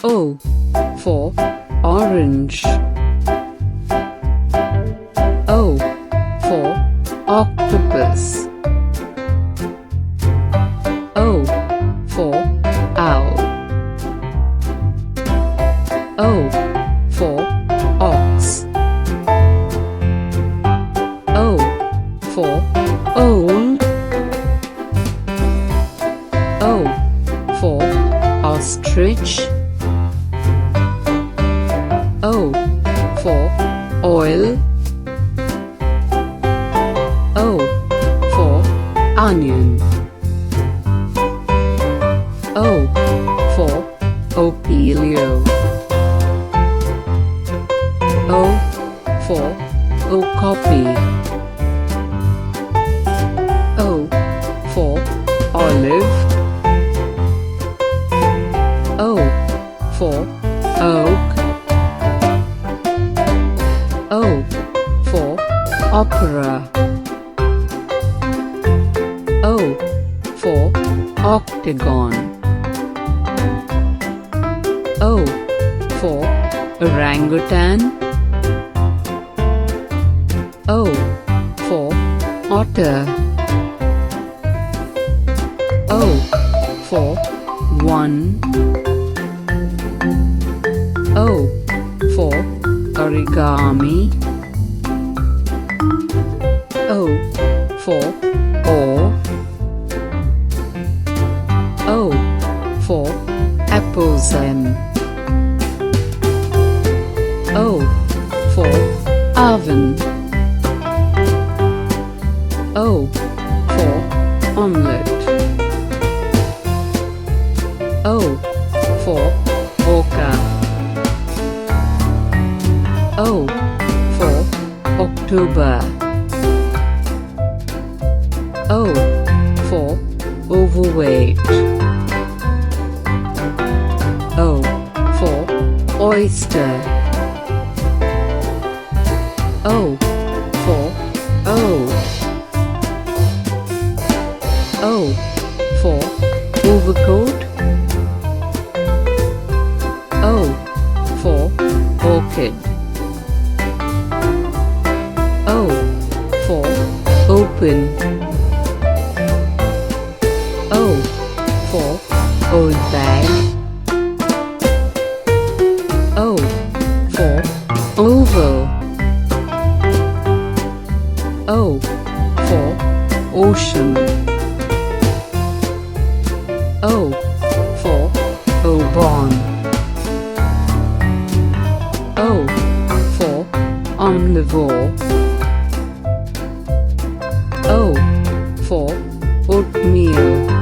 O for orange. O for octopus. O for owl. O for ox. O for old. O for ostrich. O for oil. O for onion. O for opelio. O for okapi. O for olive. O for oak. O for opera. O for octagon. O for orangutan. O for otter. O for one. O for origami. O for oar. O for apple-zen. O for oven. O for omelette. O for orca. O for October. O for overweight. O for oyster. O for oat. O for overcoat. O for orchid. O for open. O for old bag. O for oval. O for ocean. O for Obon. O for omnivore. O for oatmeal.